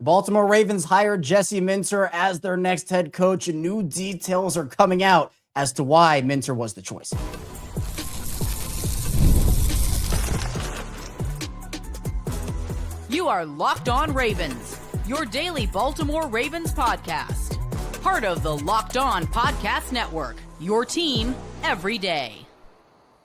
The Baltimore Ravens hired Jesse Minter as their next head coach, and new details are coming out as to why Minter was the choice. You are Locked On Ravens, your daily Baltimore Ravens podcast. Part of the Locked On Podcast Network, your team every day.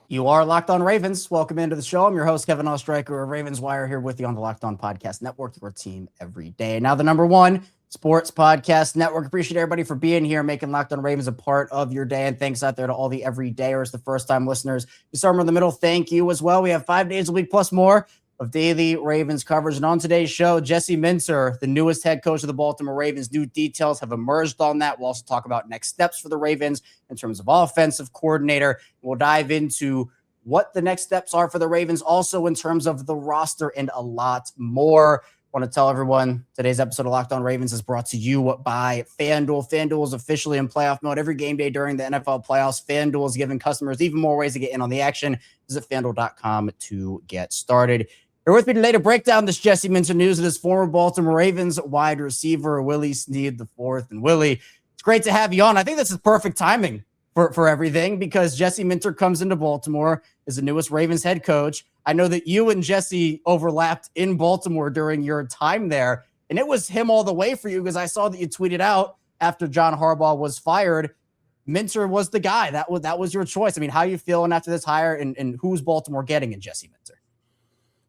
You are Locked On Ravens. Welcome into the show. I'm your host, Kevin Oestreicher of Ravens Wire, here with you on the Locked On Podcast Network, your team every day. Now, the number one sports podcast network. Appreciate everybody for being here, making Locked On Ravens a part of your day. And thanks out there to all the everydayers, the first-time listeners. You start in the middle, thank you as well. We have 5 days a week plus more of daily Ravens coverage. And on today's show, Jesse Minter, the newest head coach of the Baltimore Ravens. New details have emerged on that. We'll also talk about next steps for the Ravens in terms of offensive coordinator. We'll dive into what the next steps are for the Ravens, also in terms of the roster and a lot more. I want to tell everyone today's episode of Locked On Ravens is brought to you by FanDuel. FanDuel is officially in playoff mode every game day during the NFL playoffs. FanDuel is giving customers even more ways to get in on the action. Visit FanDuel.com to get started. Here with me today to break down this Jesse Minter news is former Baltimore Ravens wide receiver Willie Snead IV. And Willie, it's great to have you on. I think this is perfect timing for everything, because Jesse Minter comes into Baltimore as the newest Ravens head coach. I know that you and Jesse overlapped in Baltimore during your time there, and it was him all the way for you, because I saw that you tweeted out after John Harbaugh was fired, Minter was the guy. That was your choice. I mean, how are you feeling after this hire, and who's Baltimore getting in Jesse Minter?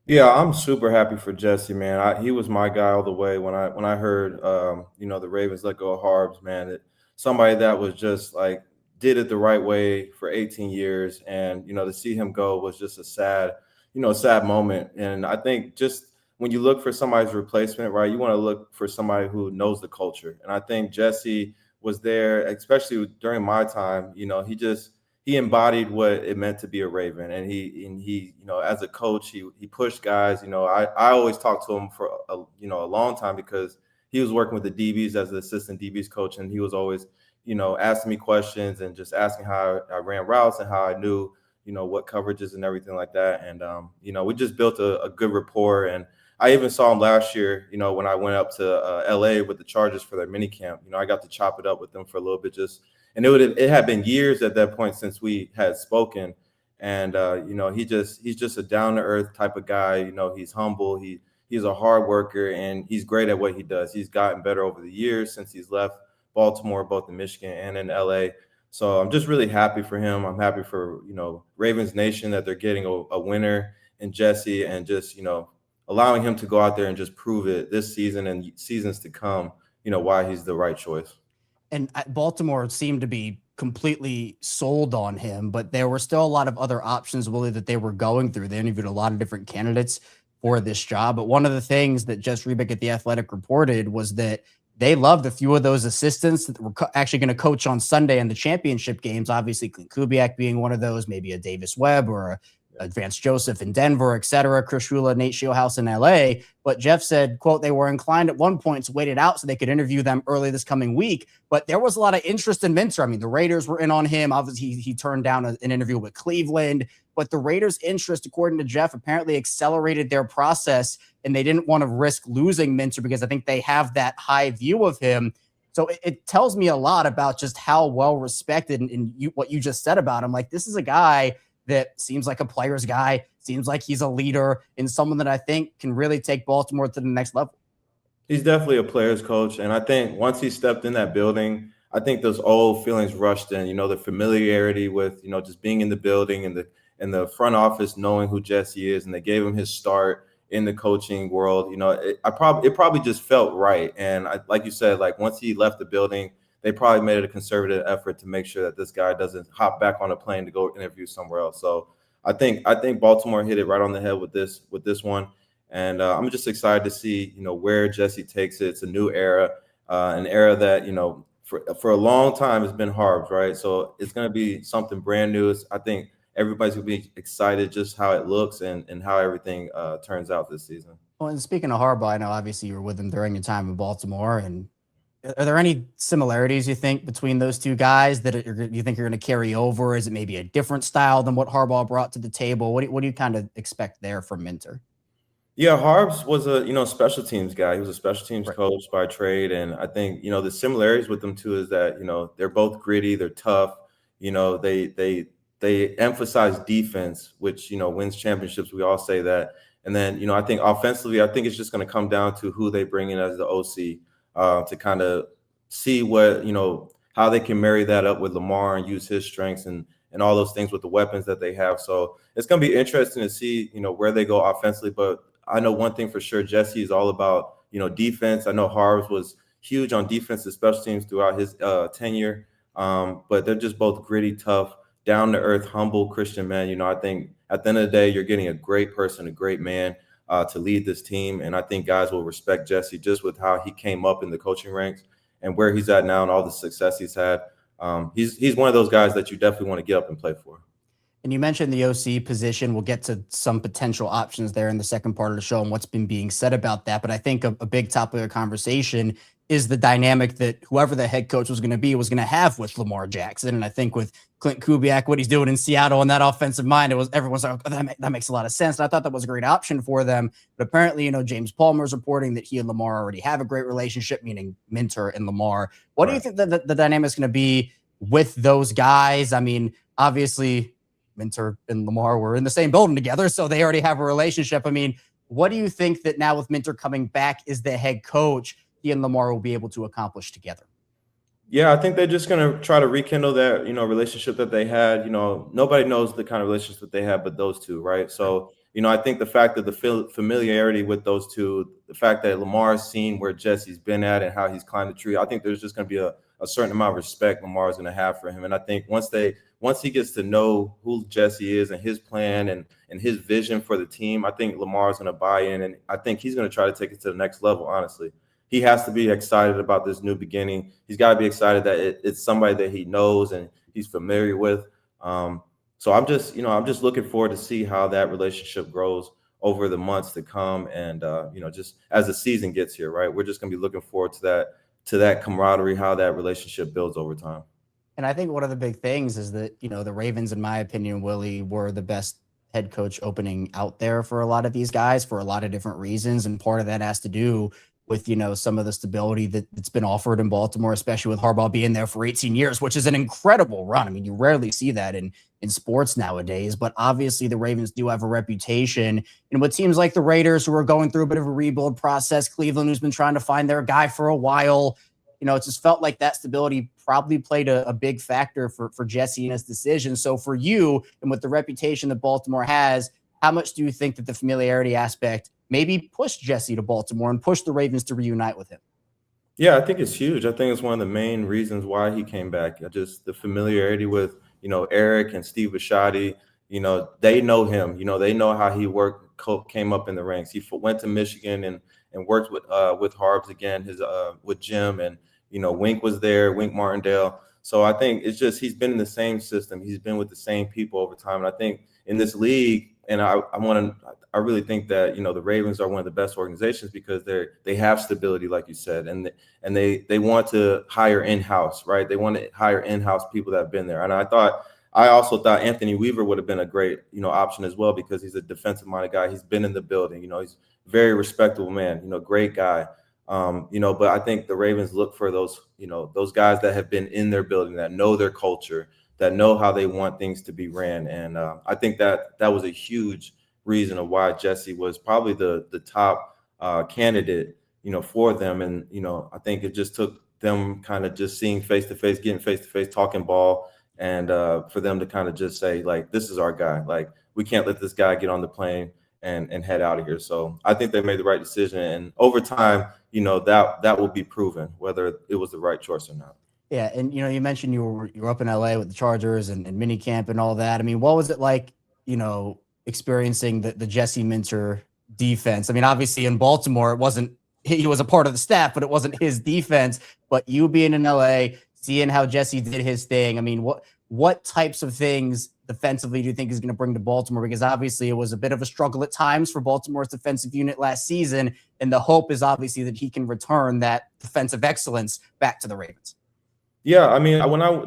Yeah, I'm super happy for Jesse, man. He was my guy all the way when I heard the Ravens let go of Harbs, man. Somebody that was just like did it the right way for 18 years, and to see him go was just a sad moment. And I think just when you look for somebody's replacement, right, you want to look for somebody who knows the culture. And I think Jesse was there, especially during my time. He embodied what it meant to be a Raven, and he as a coach, he pushed guys. I always talked to him for a long time, because he was working with the DBs as the assistant DBs coach, and he was always asking me questions and just asking how I ran routes and how I knew what coverages and everything like that. And we just built a good rapport. And I even saw him last year, when I went up to LA with the Chargers for their mini camp. I got to chop it up with them for a little bit, and it had been years at that point since we had spoken. And he's just a down-to-earth type of guy. He's humble, he's a hard worker, and he's great at what he does. He's gotten better over the years since he's left Baltimore, both in Michigan and in LA. So I'm just really happy for him. I'm happy for Ravens Nation that they're getting a winner in Jesse, and just allowing him to go out there and just prove it this season and seasons to come, why he's the right choice. And Baltimore seemed to be completely sold on him, but there were still a lot of other options, Willie, that they were going through. They interviewed a lot of different candidates for this job. But one of the things that Jess Rebick at The Athletic reported was that they loved a few of those assistants that were actually going to coach on Sunday in the championship games. Obviously, Clint Kubiak being one of those, maybe a Davis Webb or a Vance Joseph in Denver, et cetera, Chris Shula, Nate Shieldhouse in LA. But Jeff said, quote, they were inclined at one point to wait it out so they could interview them early this coming week. But there was a lot of interest in Minter. I mean, the Raiders were in on him. Obviously, he turned down an interview with Cleveland. But the Raiders' interest, according to Jeff, apparently accelerated their process, and they didn't want to risk losing Minter because I think they have that high view of him. So it tells me a lot about just how well respected and what you just said about him. Like, this is a guy that seems like a player's guy, seems like he's a leader, and someone that I think can really take Baltimore to the next level. He's definitely a player's coach. And I think once he stepped in that building, I think those old feelings rushed in, the familiarity with, just being in the building and the front office knowing who Jesse is, and they gave him his start in the coaching world. It probably just felt right. And like you said, like once he left the building, they probably made it a conservative effort to make sure that this guy doesn't hop back on a plane to go interview somewhere else. So I think Baltimore hit it right on the head with this one. And I'm just excited to see, where Jesse takes it. It's a new era, an era that, for a long time has been Harbs, right? So it's going to be something brand new. I think everybody's going to be excited just how it looks and how everything turns out this season. Well, and speaking of Harbaugh, I know obviously you were with him during your time in Baltimore, and are there any similarities you think between those two guys that you think you're going to carry over? Is it maybe a different style than what Harbaugh brought to the table? What do you kind of expect there from Minter? Yeah, Harbs was a special teams guy. He was a special teams Right. coach by trade, and I think the similarities with them too is that they're both gritty, they're tough. They emphasize defense, which wins championships. We all say that, and then I think offensively, I think it's just going to come down to who they bring in as the OC to kind of see what how they can marry that up with Lamar and use his strengths and all those things with the weapons that they have. So it's going to be interesting to see where they go offensively, but I know one thing for sure, Jesse is all about, defense. I know Harbaugh was huge on defensive special teams throughout his tenure, but they're just both gritty, tough, down-to-earth, humble Christian men. I think at the end of the day, you're getting a great person, a great man to lead this team, and I think guys will respect Jesse just with how he came up in the coaching ranks and where he's at now and all the success he's had. He's one of those guys that you definitely want to get up and play for. And you mentioned the OC position. We'll get to some potential options there in the second part of the show and what's been being said about that. But I think a big topic of conversation is the dynamic that whoever the head coach was going to be was going to have with Lamar Jackson. And I think with Clint Kubiak, what he's doing in Seattle and that offensive mind, everyone's like, oh, that makes a lot of sense. And I thought that was a great option for them. But apparently, James Palmer's reporting that he and Lamar already have a great relationship, meaning Minter and Lamar. What do you think that the dynamic is going to be with those guys? I mean, obviously, Minter and Lamar were in the same building together, so they already have a relationship. I mean, what do you think that now with Minter coming back as the head coach, he and Lamar will be able to accomplish together? Yeah, I think they're just going to try to rekindle that, relationship that they had. Nobody knows the kind of relationship that they have but those two, right? So, I think the fact that the familiarity with those two, the fact that Lamar's seen where Jesse's been at and how he's climbed the tree, I think there's just going to be a certain amount of respect Lamar's going to have for him. And I think once he gets to know who Jesse is and his plan and his vision for the team, I think Lamar's going to buy in, and I think he's going to try to take it to the next level, honestly. He has to be excited about this new beginning. He's got to be excited that it's somebody that he knows and he's familiar with. So I'm just looking forward to see how that relationship grows over the months to come. And, just as the season gets here, right, we're just going to be looking forward to that camaraderie, how that relationship builds over time. And I think one of the big things is that, the Ravens, in my opinion, Willie, were the best head coach opening out there for a lot of these guys for a lot of different reasons. And part of that has to do with, some of the stability that's been offered in Baltimore, especially with Harbaugh being there for 18 years, which is an incredible run. I mean, you rarely see that in sports nowadays, but obviously the Ravens do have a reputation. And what seems like the Raiders, who are going through a bit of a rebuild process, Cleveland, who's been trying to find their guy for a while, it just felt like that stability probably played a big factor for Jesse and his decision. So for you, and with the reputation that Baltimore has, how much do you think that the familiarity aspect maybe pushed Jesse to Baltimore and pushed the Ravens to reunite with him? Yeah, I think it's huge. I think it's one of the main reasons why he came back. Just the familiarity with, Eric and Steve Bisciotti. They know him. They know how he came up in the ranks. He went to Michigan and worked with Harbs again, with Jim, and Wink was there, Wink Martindale. So I think it's just he's been in the same system. He's been with the same people over time. And I think in this league, and I really think that the Ravens are one of the best organizations because they have stability, like you said, and they want to hire in-house, right? They want to hire in-house people that have been there. And I also thought Anthony Weaver would have been a great option as well because he's a defensive-minded guy. He's been in the building. He's a very respectable man. Great guy. But I think the Ravens look for those guys that have been in their building, that know their culture, that know how they want things to be ran. And I think that was a huge reason of why Jesse was probably the top candidate, for them. And, I think it just took them kind of just seeing face-to-face, getting face-to-face, talking ball, and for them to kind of just say, like, this is our guy. Like, we can't let this guy get on the plane and head out of here. So I think they made the right decision. And over time, that will be proven whether it was the right choice or not. Yeah, and you mentioned you were up in LA with the Chargers and mini camp and all that. I mean, what was it like, experiencing the Jesse Minter defense? I mean, obviously in Baltimore, he was a part of the staff, but it wasn't his defense. But you being in LA, seeing how Jesse did his thing, I mean, what types of things defensively do you think is going to bring to Baltimore? Because obviously it was a bit of a struggle at times for Baltimore's defensive unit last season, and the hope is obviously that he can return that defensive excellence back to the Ravens. Yeah, I mean,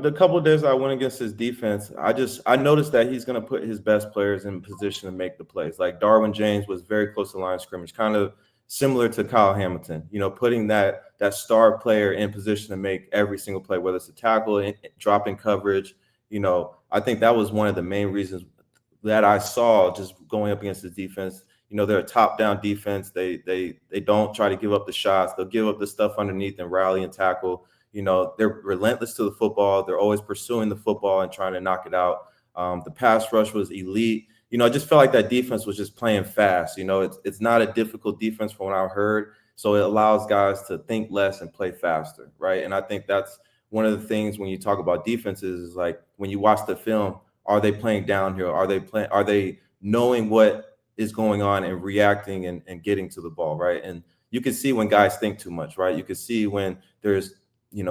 the couple of days I went against his defense, I noticed that he's going to put his best players in position to make the plays. Like Darwin James was very close to the line of scrimmage, kind of similar to Kyle Hamilton. Putting that star player in position to make every single play, whether it's a tackle, dropping coverage. I think that was one of the main reasons that I saw just going up against the defense. They're a top-down defense. They don't try to give up the shots. They'll give up the stuff underneath and rally and tackle. They're relentless to the football. They're always pursuing the football and trying to knock it out. The pass rush was elite. I just felt like that defense was just playing fast. It's not a difficult defense from what I've heard. So it allows guys to think less and play faster, right? And I think that's one of the things when you talk about defenses is like when you watch the film, are they playing downhill? Are they knowing what is going on and reacting and getting to the ball, right? And you can see when guys think too much, right? You can see when there's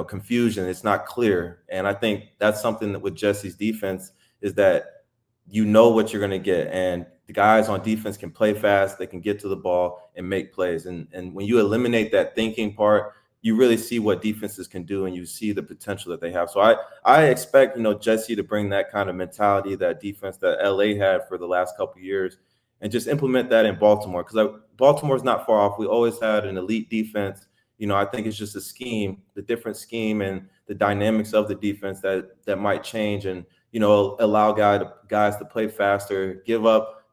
confusion, it's not clear. And I think that's something that with Jesse's defense is that what you're going to get. And the guys on defense can play fast, they can get to the ball and make plays. And when you eliminate that thinking part, you really see what defenses can do and you see the potential that they have. So I expect, Jesse to bring that kind of mentality, that defense that LA had for the last couple of years and just implement that in Baltimore. Because Baltimore's not far off. We always had an elite defense. I think it's just a scheme, the different scheme and the dynamics of the defense that might change and, allow guys to play faster,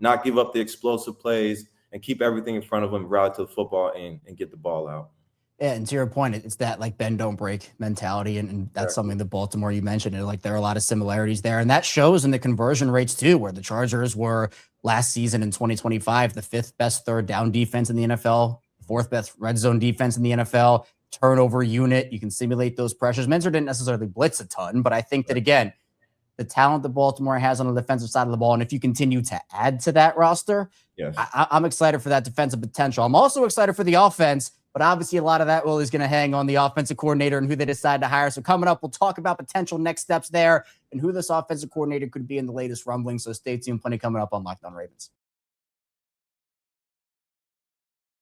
not give up the explosive plays and keep everything in front of them, rally to the football and get the ball out. Yeah, and to your point, it's that like bend don't break mentality, and that's something that Baltimore you mentioned. And like there are a lot of similarities there, and that shows in the conversion rates too, where the Chargers were last season in 2025 the 5th best third down defense in the NFL, 4th best red zone defense in the NFL, turnover unit. You can simulate those pressures. Mentor didn't necessarily blitz a ton, but I think that again, the talent that Baltimore has on the defensive side of the ball, and if you continue to add to that roster, yes, I'm excited for that defensive potential. I'm also excited for the offense. But obviously, a lot of that is going to hang on the offensive coordinator and who they decide to hire. So coming up, we'll talk about potential next steps there and who this offensive coordinator could be in the latest rumblings. So stay tuned. Plenty coming up on Locked On Ravens.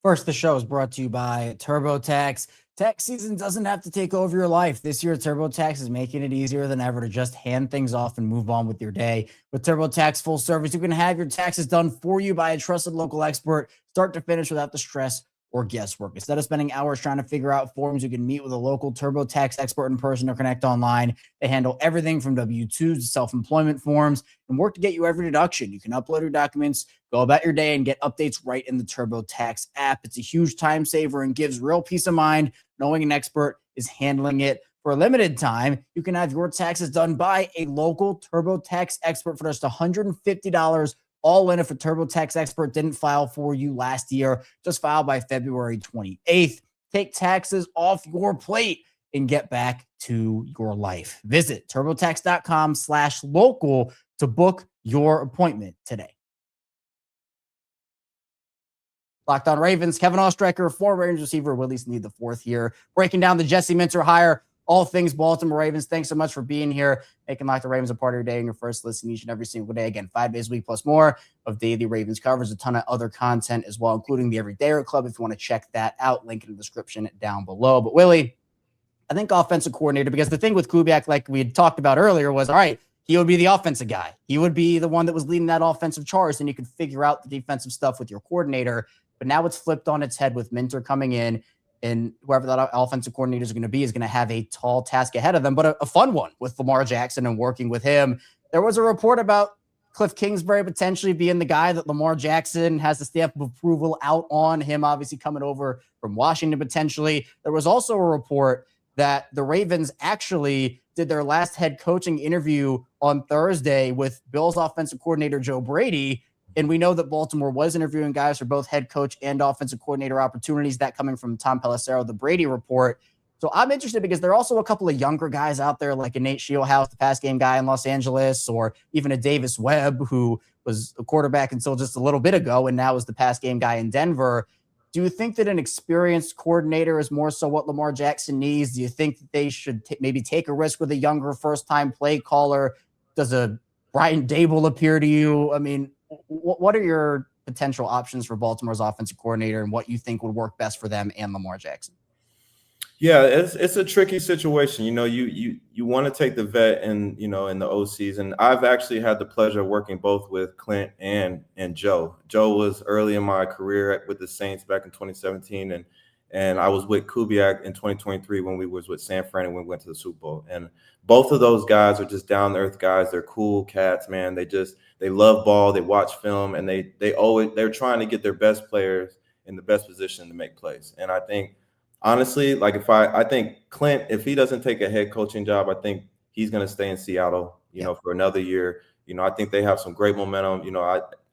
First, the show is brought to you by TurboTax. Tax season doesn't have to take over your life. This year, TurboTax is making it easier than ever to just hand things off and move on with your day. With TurboTax Full Service, you can have your taxes done for you by a trusted local expert, start to finish without the stress or guesswork. Instead of spending hours trying to figure out forms, you can meet with a local TurboTax expert in person or connect online. They handle everything from W-2s to self-employment forms and work to get you every deduction. You can upload your documents, go about your day, and get updates right in the TurboTax app. It's a huge time saver and gives real peace of mind knowing an expert is handling it. For a limited time, you can have your taxes done by a local TurboTax expert for just $150 all in if a TurboTax expert didn't file for you last year. Just file by February 28th. Take taxes off your plate and get back to your life. Visit TurboTax.com/local to book your appointment today. Locked On Ravens, Kevin Oestreicher, former Ravens receiver Willie Snead IV here, breaking down the Jesse Minter hire, all things Baltimore Ravens. Thanks so much for being here, making Locked On Ravens a part of your day and your first listen each and every single day. Again, 5 days a week plus more of daily Ravens coverage, a ton of other content as well, including the Everydayer Club. If you want to check that out, link in the description down below. But Willie, I think offensive coordinator, because the thing with Kubiak, like we had talked about earlier, was, all right, he would be the offensive guy. He would be the one that was leading that offensive charge, and you could figure out the defensive stuff with your coordinator. But now it's flipped on its head with Minter coming in, and whoever that offensive coordinator is going to be is going to have a tall task ahead of them, but a fun one with Lamar Jackson and working with him. There was a report about Cliff Kingsbury potentially being the guy that Lamar Jackson has the stamp of approval out on, him obviously coming over from Washington potentially. There was also a report that the Ravens actually did their last head coaching interview on Thursday with Bills offensive coordinator Joe Brady. And we know that Baltimore was interviewing guys for both head coach and offensive coordinator opportunities, that coming from Tom Pelissero, the Brady report. So I'm interested because there are also a couple of younger guys out there, like a Nate Shieldhouse, the pass game guy in Los Angeles, or even a Davis Webb, who was a quarterback until just a little bit ago and now is the pass game guy in Denver. Do you think that an experienced coordinator is more so what Lamar Jackson needs? Do you think that they should maybe take a risk with a younger first-time play caller? Does a Brian Dable appear to you? I mean, what are your potential options for Baltimore's offensive coordinator and what you think would work best for them and Lamar Jackson? Yeah, it's a tricky situation. You want to take the vet in the OCs, and I've actually had the pleasure of working both with Clint and Joe. Joe was early in my career with the Saints back in 2017, and I was with Kubiak in 2023 when we was with San Fran and we went to the Super Bowl. And both of those guys are just down to earth guys. They're cool cats, man. They love ball, they watch film, and they're trying to get their best players in the best position to make plays. And I think, honestly, like I think Clint, if he doesn't take a head coaching job, I think he's going to stay in Seattle, for another year. I think they have some great momentum.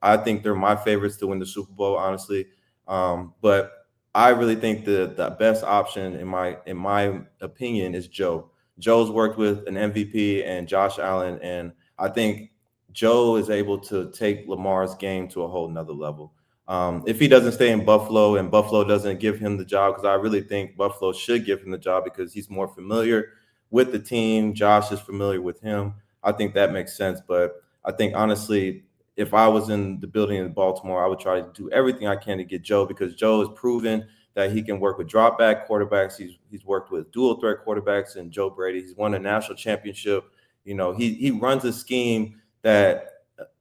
I think they're my favorites to win the Super Bowl, honestly. But I really think the best option in my opinion is Joe. Joe's worked with an MVP and Josh Allen, and I think Joe is able to take Lamar's game to a whole nother level. If he doesn't stay in Buffalo and Buffalo doesn't give him the job, because I really think Buffalo should give him the job because he's more familiar with the team. Josh is familiar with him. I think that makes sense. But I think, honestly, if I was in the building in Baltimore, I would try to do everything I can to get Joe, because Joe has proven that he can work with drop back quarterbacks. He's worked with dual threat quarterbacks and Joe Brady. He's won a national championship. He runs a scheme that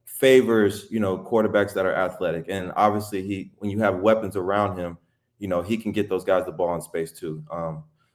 favors, quarterbacks that are athletic. And obviously when you have weapons around him, he can get those guys the ball in space too.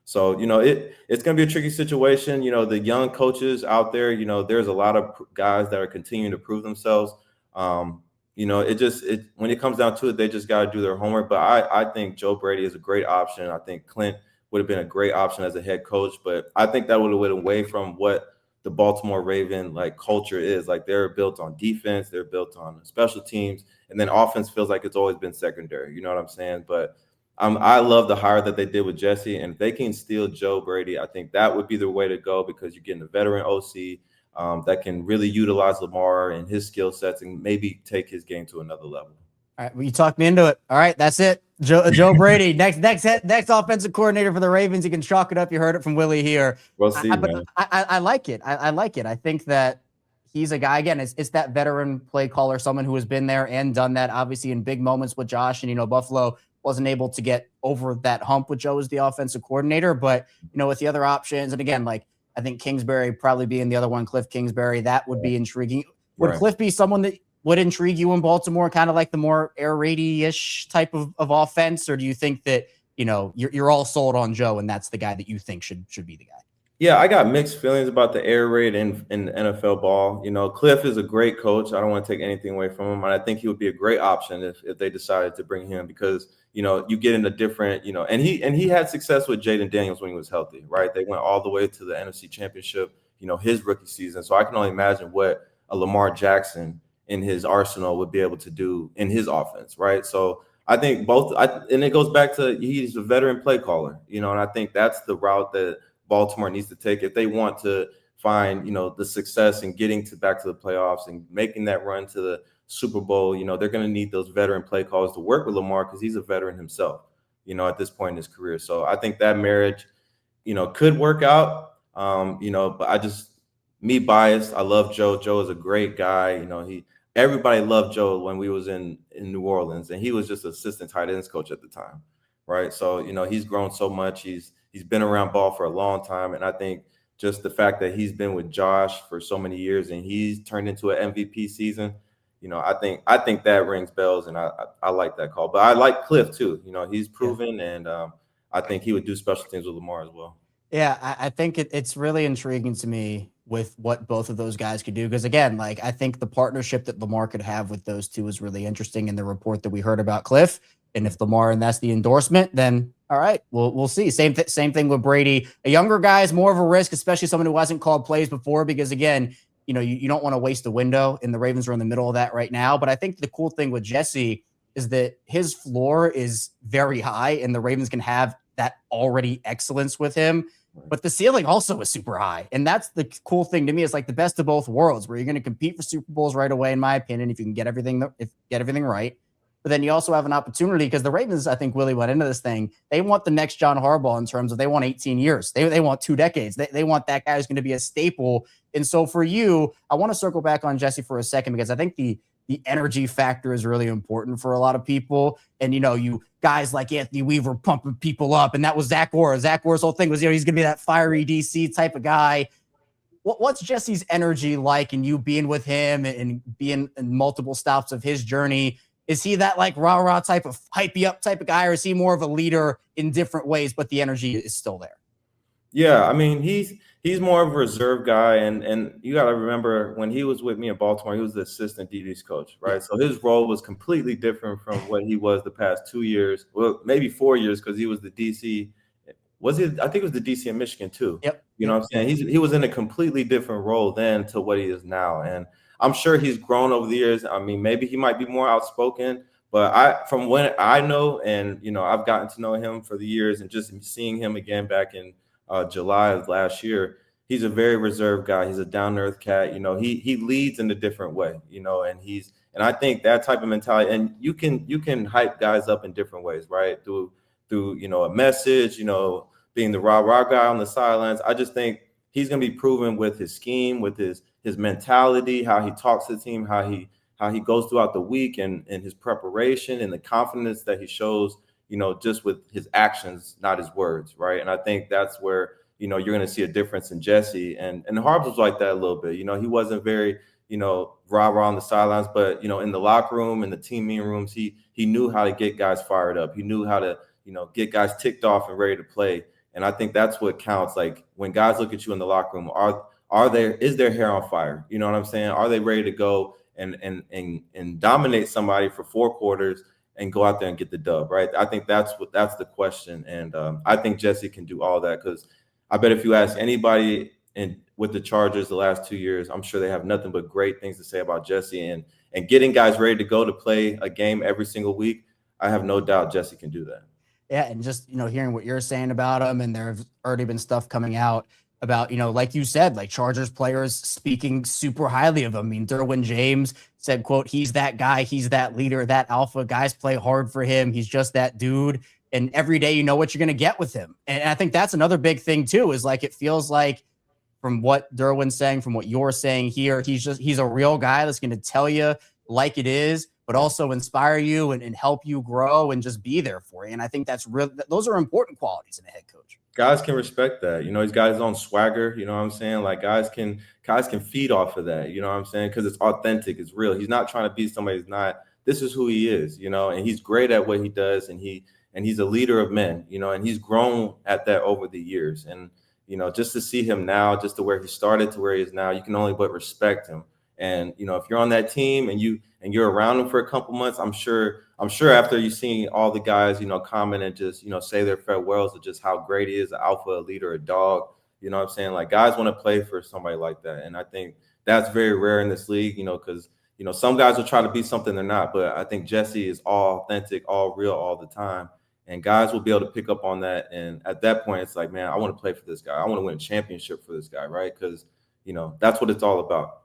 So, it's going to be a tricky situation. The young coaches out there, there's a lot of guys that are continuing to prove themselves. When it comes down to it, they just got to do their homework. But I think Joe Brady is a great option. I think Clint would have been a great option as a head coach, but I think that would have went away from what the Baltimore Raven culture is. They're built on defense, they're built on special teams, and then offense feels like it's always been secondary. You know what I'm saying? But I love the hire that they did with Jesse, and if they can steal Joe Brady, I think that would be the way to go, because you're getting a veteran OC that can really utilize Lamar and his skill sets and maybe take his game to another level. All right, well, you talked me into it. All right, that's it. Joe Brady, next offensive coordinator for the Ravens. You can chalk it up. You heard it from Willie here. We'll see, man. I like it. I like it. I think that he's a guy, again, it's that veteran play caller, someone who has been there and done that, obviously, in big moments with Josh. And, Buffalo wasn't able to get over that hump with Joe as the offensive coordinator. But, with the other options, and again, I think Kingsbury probably being the other one, Cliff Kingsbury, that would be intriguing. Would Cliff be someone that would intrigue you in Baltimore, kind of like the more air raid-ish type of offense? Or do you think that, you're all sold on Joe and that's the guy that you think should be the guy? Yeah, I got mixed feelings about the air raid in NFL ball. Cliff is a great coach. I don't want to take anything away from him. And I think he would be a great option if they decided to bring him, because, you get in a different, and he had success with Jaden Daniels when he was healthy, right? They went all the way to the NFC Championship, his rookie season. So I can only imagine what a Lamar Jackson in his arsenal would be able to do in his offense, right? So I think and it goes back to, he's a veteran play caller, and I think that's the route that Baltimore needs to take if they want to find, the success in getting back to the playoffs and making that run to the Super Bowl. They're going to need those veteran play callers to work with Lamar, because he's a veteran himself, at this point in his career. So I think that marriage, could work out, but me biased. I love Joe. Joe is a great guy. Everybody loved Joe when we was in New Orleans, and he was just assistant tight ends coach at the time, right? So, he's grown so much. He's been around ball for a long time, and I think just the fact that he's been with Josh for so many years and he's turned into an MVP season, I think that rings bells, and I like that call. But I like Cliff too. He's proven, and I think he would do special teams with Lamar as well. Yeah, I think it's really intriguing to me with what both of those guys could do. Because again, I think the partnership that Lamar could have with those two is really interesting in the report that we heard about Cliff. And if Lamar, and that's the endorsement, then all right, we'll see. Same thing with Brady. A younger guy is more of a risk, especially someone who hasn't called plays before, because again, you don't want to waste a window, and the Ravens are in the middle of that right now. But I think the cool thing with Jesse is that his floor is very high, and the Ravens can have that already excellence with him. But the ceiling also is super high. And that's the cool thing to me. It's the best of both worlds, where you're going to compete for Super Bowls right away, in my opinion, if you can get everything right. But then you also have an opportunity, because the Ravens, I think Willie went into this thing, they want the next John Harbaugh in terms of they want 18 years. They want 2 decades. They want that guy who's going to be a staple. And so for you, I want to circle back on Jesse for a second, because I think the the energy factor is really important for a lot of people. And, you guys like Anthony Weaver pumping people up. And that was Zach Orr. Zach Orr's whole thing was, he's going to be that fiery DC type of guy. What's Jesse's energy like, and you being with him and being in multiple stops of his journey? Is he that like rah-rah type of hype you up type of guy, or is he more of a leader in different ways, but the energy is still there? Yeah, I mean, he's more of a reserve guy, and you got to remember when he was with me in Baltimore, he was the assistant DB's coach, right? So his role was completely different from what he was the past 2 years, well, maybe 4 years, because he was the DC. Was he? I think it was the DC in Michigan too. Yep. You know what I'm saying? He was in a completely different role then to what he is now, and I'm sure he's grown over the years. I mean, maybe he might be more outspoken, but from when I know, and I've gotten to know him for the years, and just seeing him again back in July of last year, he's a very reserved guy. He's a down-to-earth cat. He leads in a different way. And I think that type of mentality, and you can hype guys up in different ways, right? Through a message, being the rah-rah guy on the sidelines. I just think he's going to be proven with his scheme, with his mentality, how he talks to the team, how he goes throughout the week, and his preparation and the confidence that he shows, just with his actions, not his words, right? And I think that's where, you're going to see a difference in Jesse. And Harbaugh was like that a little bit. He wasn't very, rah-rah on the sidelines, but, in the locker room and the team meeting rooms, he knew how to get guys fired up. He knew how to, get guys ticked off and ready to play. And I think that's what counts. Like when guys look at you in the locker room, is their hair on fire? You know what I'm saying? Are they ready to go and dominate somebody for 4 quarters and go out there and get the dub, right? I think that's the question. And I think Jesse can do all that, because I bet if you ask anybody with the Chargers the last 2 years, I'm sure they have nothing but great things to say about Jesse, and getting guys ready to go to play a game every single week. I have no doubt Jesse can do that. Yeah, and just, hearing what you're saying about him, and there's already been stuff coming out about, like you said, like Chargers players speaking super highly of him. I mean, Derwin James said, quote, he's that guy, he's that leader, that alpha. Guys play hard for him. He's just that dude. And every day you know what you're going to get with him. And I think that's another big thing too, is like, it feels like from what Derwin's saying, from what you're saying here, he's a real guy that's going to tell you like it is, but also inspire you and help you grow and just be there for you. And I think those are important qualities in a head coach. Guys can respect that. He's got his own swagger. You know what I'm saying? Like guys can feed off of that. You know what I'm saying? Because it's authentic. It's real. He's not trying to be somebody who's not. This is who he is, and he's great at what he does. And he's a leader of men, and he's grown at that over the years. And, just to see him now, just to where he started to where he is now, you can only but respect him. And, if you're on that team and you're around him for a couple months, I'm sure after you've seen all the guys, comment and just, say their farewells of just how great he is, an alpha, a leader, a dog, you know what I'm saying? Like guys want to play for somebody like that. And I think that's very rare in this league, because, some guys will try to be something they're not, but I think Jesse is all authentic, all real all the time. And guys will be able to pick up on that. And at that point, it's like, man, I want to play for this guy. I want to win a championship for this guy, right? Because, that's what it's all about.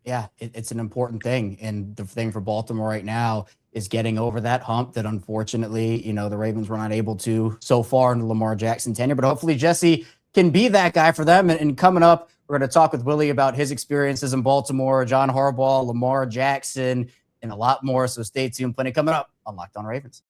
Yeah, it's an important thing. And the thing for Baltimore right now is getting over that hump that unfortunately, the Ravens were not able to so far in the Lamar Jackson tenure. But hopefully Jesse can be that guy for them. And coming up, we're going to talk with Willie about his experiences in Baltimore, John Harbaugh, Lamar Jackson, and a lot more. So stay tuned. Plenty coming up on Locked On Ravens.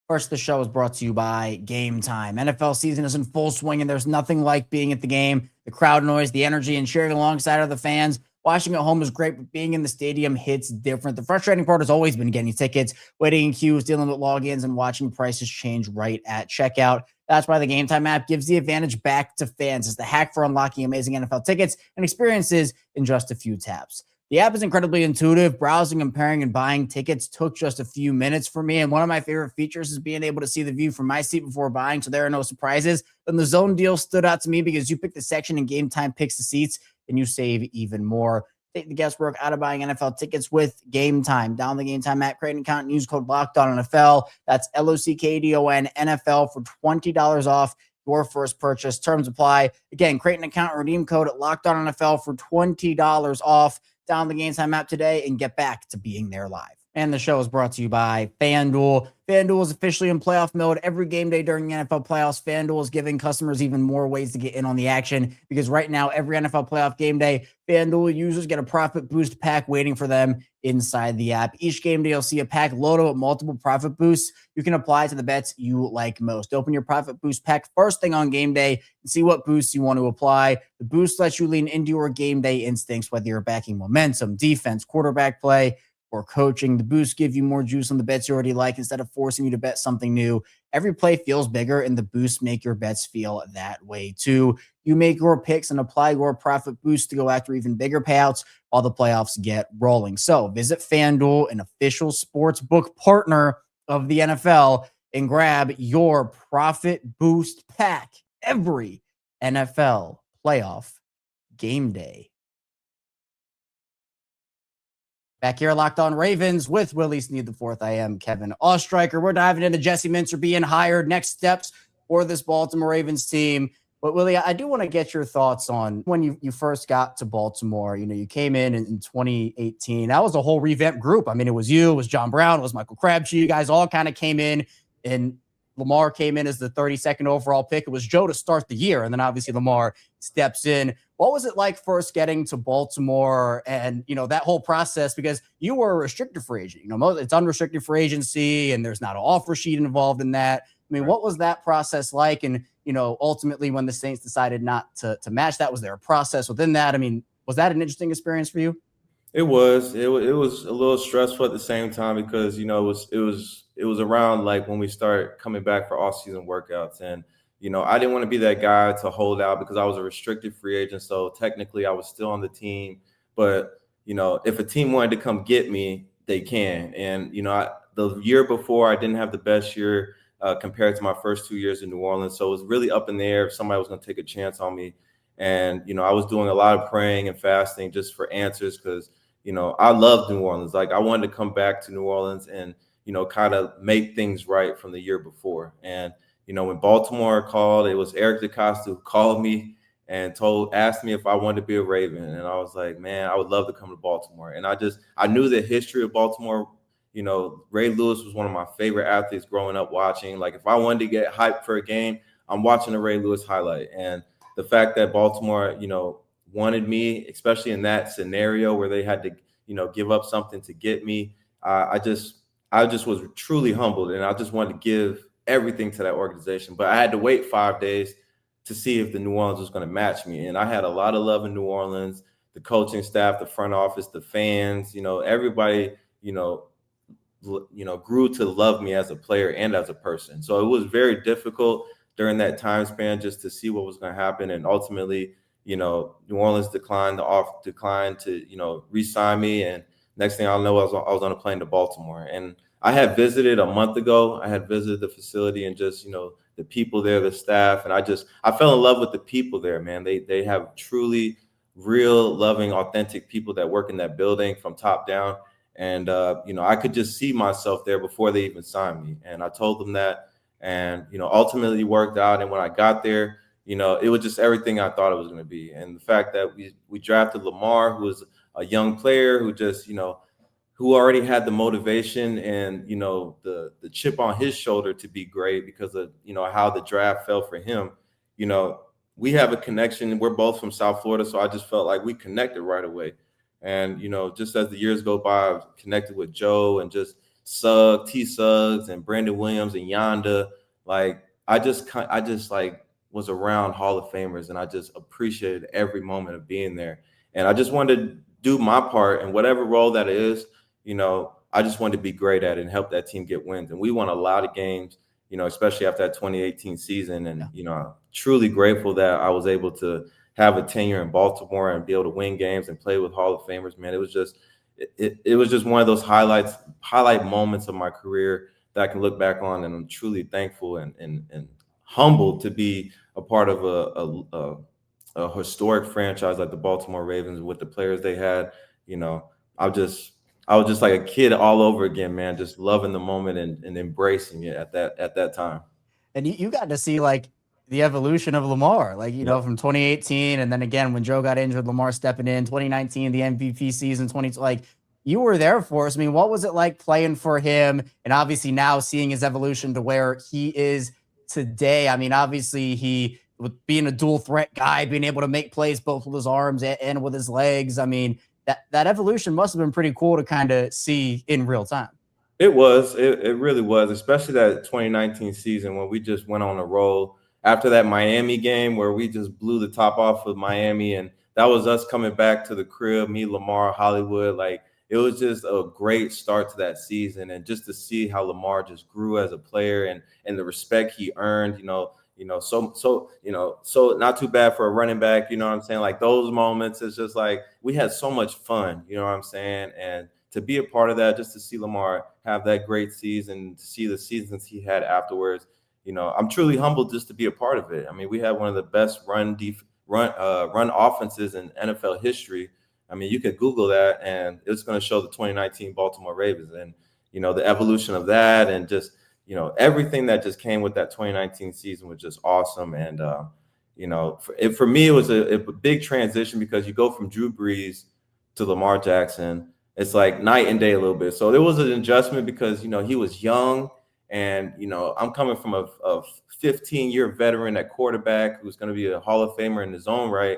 First, the show is brought to you by Gametime. NFL season is in full swing, and there's nothing like being at the game. The crowd noise, the energy, and cheering alongside of the fans. Watching at home is great, but being in the stadium hits different. The frustrating part has always been getting tickets, waiting in queues, dealing with logins, and watching prices change right at checkout. That's why the Gametime app gives the advantage back to fans. It's the hack for unlocking amazing NFL tickets and experiences in just a few taps. The app is incredibly intuitive. Browsing, comparing, and buying tickets took just a few minutes for me. And one of my favorite features is being able to see the view from my seat before buying, so there are no surprises. And the zone deal stood out to me because you pick the section and Gametime picks the seats, and you save even more. Take the guesswork out of buying NFL tickets with Gametime. Download the Gametime app, create an account, and use code LOCKEDONNFL. That's LOCKEDON NFL for $20 off your first purchase. Terms apply. Again, create an account and redeem code LOCKEDONNFL for $20 off. Download the Gametime app today and get back to being there live. And the show is brought to you by FanDuel. FanDuel is officially in playoff mode every game day during the NFL playoffs. FanDuel is giving customers even more ways to get in on the action because right now, every NFL playoff game day, FanDuel users get a profit boost pack waiting for them inside the app. Each game day, you'll see a pack loaded with multiple profit boosts you can apply to the bets you like most. Open your profit boost pack first thing on game day and see what boosts you want to apply. The boost lets you lean into your game day instincts, whether you're backing momentum, defense, quarterback play, or coaching. The boosts give you more juice on the bets you already like instead of forcing you to bet something new. Every play feels bigger, and the boosts make your bets feel that way too. You make your picks and apply your profit boost to go after even bigger payouts while the playoffs get rolling. So visit FanDuel, an official sports book partner of the NFL, and grab your profit boost pack every NFL playoff game day. Back here, Locked On Ravens with Willie Snead IV. I am Kevin Oestreicher. We're diving into Jesse Minter being hired, next steps for this Baltimore Ravens team. But Willie, I do want to get your thoughts on when you first got to Baltimore. You know, you came in 2018. That was a whole revamped group. I mean, it was you, it was John Brown, it was Michael Crabtree. You guys all kind of came in, and Lamar came in as the 32nd overall pick. It was Joe to start the year, and then obviously Lamar steps in. What was it like first getting to Baltimore and, you know, that whole process? Because you were a restricted free agent. You know, it's unrestricted free agency, and there's not an offer sheet involved in that. I mean, what was that process like? And, you know, ultimately when the Saints decided not to match that, was there a process within that? I mean, was that an interesting experience for you? It was a little stressful at the same time because, you know, it was around like when we started coming back for off-season workouts. And, you know, I didn't want to be that guy to hold out because I was a restricted free agent. So technically I was still on the team. But, you know, if a team wanted to come get me, they can. And, you know, the year before I didn't have the best year compared to my first 2 years in New Orleans. So it was really up in the air if somebody was going to take a chance on me. And, you know, I was doing a lot of praying and fasting just for answers because, you know, I loved New Orleans. Like I wanted to come back to New Orleans and, you know, kind of make things right from the year before. And, you know, when Baltimore called, it was Eric DeCosta who called me and asked me if I wanted to be a Raven. And I was like, man, I would love to come to Baltimore. And I knew the history of Baltimore. You know, Ray Lewis was one of my favorite athletes growing up watching. Like if I wanted to get hyped for a game, I'm watching a Ray Lewis highlight. And the fact that Baltimore, you know, wanted me, especially in that scenario where they had to, you know, give up something to get me, I just was truly humbled, and I just wanted to give everything to that organization. But I had to wait 5 days to see if the New Orleans was going to match me. And I had a lot of love in New Orleans, the coaching staff, the front office, the fans, you know, everybody, you know, grew to love me as a player and as a person. So it was very difficult during that time span just to see what was going to happen. And ultimately, you know, New Orleans declined to, you know, re-sign me. And next thing I know, I was on a plane to Baltimore. And I had visited a month ago. I had visited the facility and just, you know, the people there, the staff. And I fell in love with the people there, man. They have truly real, loving, authentic people that work in that building from top down. And, you know, I could just see myself there before they even signed me. And I told them that, and, you know, ultimately worked out. And when I got there, you know, it was just everything I thought it was going to be. And the fact that we drafted Lamar, who was a young player who just, you know, who already had the motivation and, you know, the chip on his shoulder to be great because of, you know, how the draft fell for him. You know, we have a connection. We're both from South Florida. So I just felt like we connected right away. And, you know, just as the years go by, I've connected with Joe and just Suggs and Brandon Williams and Yonda. Like, I just like was around Hall of Famers, and I just appreciated every moment of being there. And I just wanted to do my part, and whatever role that is, you know, I just wanted to be great at it and help that team get wins. And we won a lot of games, you know, especially after that 2018 season. And, you know, I'm truly grateful that I was able to have a tenure in Baltimore and be able to win games and play with Hall of Famers, man. It was just one of those highlight moments of my career that I can look back on, and I'm truly thankful and humbled to be a part of a historic franchise like the Baltimore Ravens with the players they had. You know, I was just like a kid all over again, man, just loving the moment and embracing it at that time. And you got to see like the evolution of Lamar, like, you know, from 2018. And then again, when Joe got injured, Lamar stepping in 2019, the MVP season, like you were there for us. I mean, what was it like playing for him? And obviously now seeing his evolution to where he is today. I mean, obviously he, with being a dual threat guy, being able to make plays both with his arms and with his legs. I mean, that evolution must have been pretty cool to kind of see in real time. It was. It really was, especially that 2019 season when we just went on a roll after that Miami game where we just blew the top off of Miami. And that was us coming back to the crib, me, Lamar, Hollywood. Like, it was just a great start to that season. And just to see how Lamar just grew as a player and the respect he earned, so not too bad for a running back, you know what I'm saying? Like, those moments, it's just like we had so much fun, you know what I'm saying? And to be a part of that, just to see Lamar have that great season, to see the seasons he had afterwards, I'm truly humbled just to be a part of it. I mean, we had one of the best run offenses in NFL history. I mean, you could Google that, and it's going to show the 2019 Baltimore Ravens, and the evolution of that, and just everything that just came with that 2019 season was just awesome. And for me, it was a big transition because you go from Drew Brees to Lamar Jackson. It's like night and day a little bit. So there was an adjustment because, he was young and, I'm coming from a 15-year veteran at quarterback who's going to be a Hall of Famer in his own right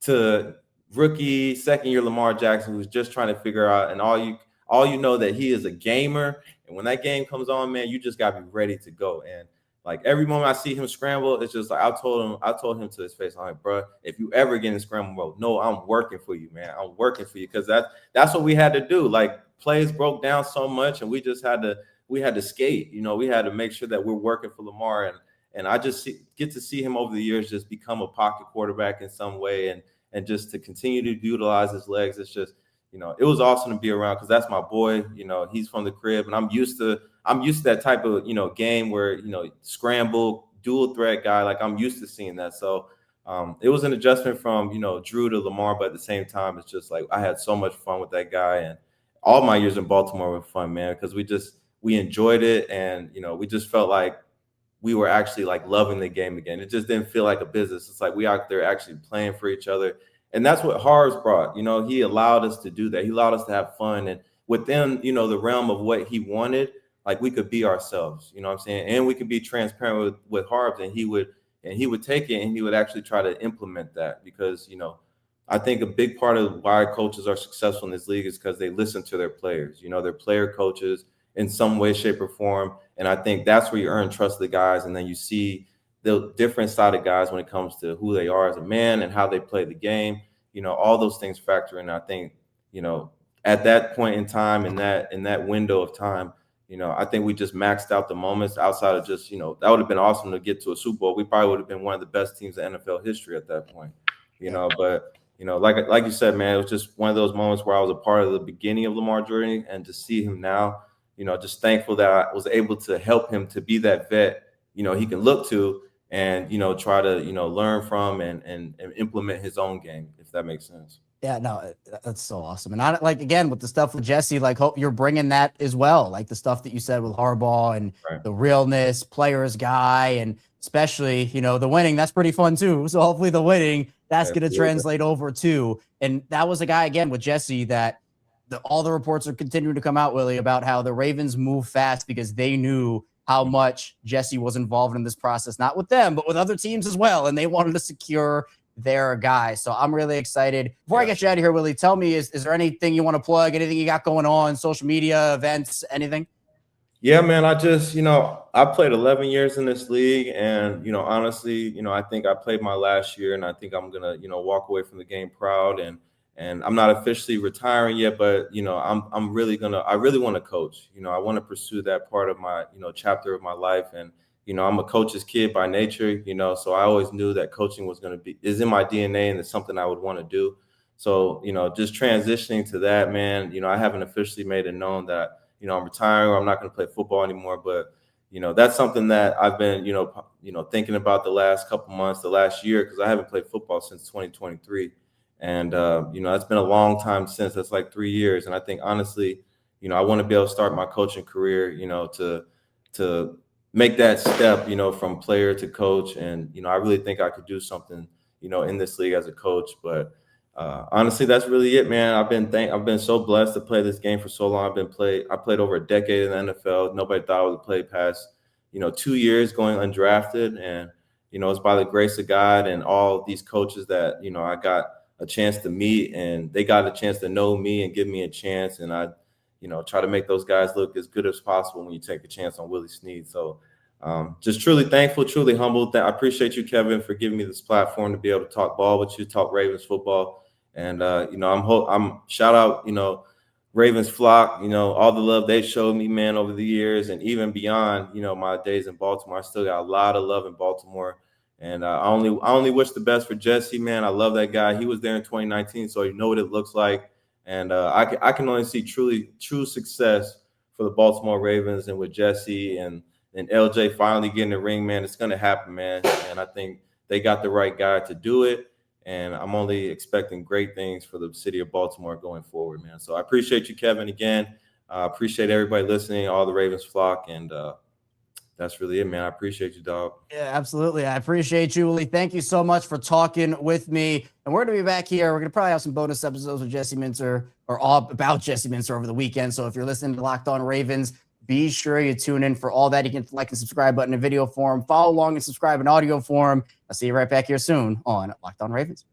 to rookie second-year Lamar Jackson who's just trying to figure out, and all you know that he is a gamer. And when that game comes on, man, you just got to be ready to go. And like every moment I see him scramble, it's just like I told him to his face, I'm like, bro, if you ever get in scramble mode, no, I'm working for you, man. I'm working for you because that's what we had to do. Like plays broke down so much, and we had to skate. We had to make sure that we're working for Lamar, and I just get to see him over the years just become a pocket quarterback in some way, and just to continue to utilize his legs. It's just it was awesome to be around because that's my boy. He's from the crib, and I'm used to that type of, game where, scramble, dual threat guy. Like I'm used to seeing that. So it was an adjustment from, Drew to Lamar, but at the same time, it's just like I had so much fun with that guy. And all my years in Baltimore were fun, man, because we enjoyed it. And, we just felt like we were actually like loving the game again. It just didn't feel like a business. It's like we out there actually playing for each other. And that's what Harbaugh's brought. He allowed us to do that. He allowed us to have fun. And within, the realm of what he wanted, like we could be ourselves, you know what I'm saying? And we could be transparent with Harbaugh, and he would take it and he would actually try to implement that because, I think a big part of why coaches are successful in this league is because they listen to their players, their player coaches in some way, shape, or form. And I think that's where you earn trust of the guys. And then you see the different side of guys when it comes to who they are as a man and how they play the game. All those things factor in. I think, at that point in time, in that window of time, I think we just maxed out the moments outside of just, that would have been awesome to get to a Super Bowl. We probably would have been one of the best teams in NFL history at that point, but, like you said, man, it was just one of those moments where I was a part of the beginning of Lamar's journey, and to see him now, just thankful that I was able to help him to be that vet, he can look to and, try to, learn from and implement his own game, if that makes sense. Yeah, no, that's so awesome. And I like, again, with the stuff with Jesse, like hope you're bringing that as well. Like the stuff that you said with Harbaugh and the realness, players guy, and especially, the winning, that's pretty fun too. So hopefully the winning, that's going to translate over too. And that was a guy, again, with Jesse that all the reports are continuing to come out, Willie, about how the Ravens move fast because they knew how much Jesse was involved in this process, not with them, but with other teams as well. And they wanted to secure their guy. So I'm really excited. Before I get you out of here, Willie, tell me, is there anything you want to plug, anything you got going on, social media, events, anything? Yeah, man, I just, I played 11 years in this league, and, honestly, I think I played my last year, and I think I'm going to, walk away from the game proud, and I'm not officially retiring yet, but, I really want to coach. I want to pursue that part of my, chapter of my life. And, I'm a coach's kid by nature, so I always knew that coaching is in my DNA, and it's something I would want to do. So, just transitioning to that, man, I haven't officially made it known that, I'm retiring or I'm not going to play football anymore. But, that's something that I've been, thinking about the last couple months, the last year, because I haven't played football since 2023. And, that's been a long time since. That's like 3 years. And I think, honestly, I want to be able to start my coaching career, to make that step, from player to coach. And, I really think I could do something, in this league as a coach. But honestly, that's really it, man. I've been so blessed to play this game for so long. I played over a decade in the NFL. Nobody thought I would play past 2 years going undrafted, and it's by the grace of God and all these coaches that I got a chance to meet, and they got a chance to know me and give me a chance, and I try to make those guys look as good as possible when you take a chance on Willie Snead. So just truly thankful, truly humbled. I appreciate you, Kevin, for giving me this platform to be able to talk ball with you, talk Ravens football. And, I'm shout out, Ravens flock, all the love they showed me, man, over the years and even beyond, my days in Baltimore. I still got a lot of love in Baltimore. And I only wish the best for Jesse, man. I love that guy. He was there in 2019, so you know what it looks like. And I can only see true success for the Baltimore Ravens, and with Jesse and LJ finally getting the ring, man. It's going to happen, man. And I think they got the right guy to do it. And I'm only expecting great things for the city of Baltimore going forward, man. So I appreciate you, Kevin, again. I appreciate everybody listening, all the Ravens flock. And that's really it, man. I appreciate you, dog. Yeah, absolutely. I appreciate you, Willie. Thank you so much for talking with me. And we're going to be back here. We're going to probably have some bonus episodes with Jesse Minter, or all about Jesse Minter over the weekend. So if you're listening to Locked On Ravens, be sure you tune in for all that. You can like and subscribe button in video form, follow along and subscribe in audio form. I'll see you right back here soon on Locked On Ravens.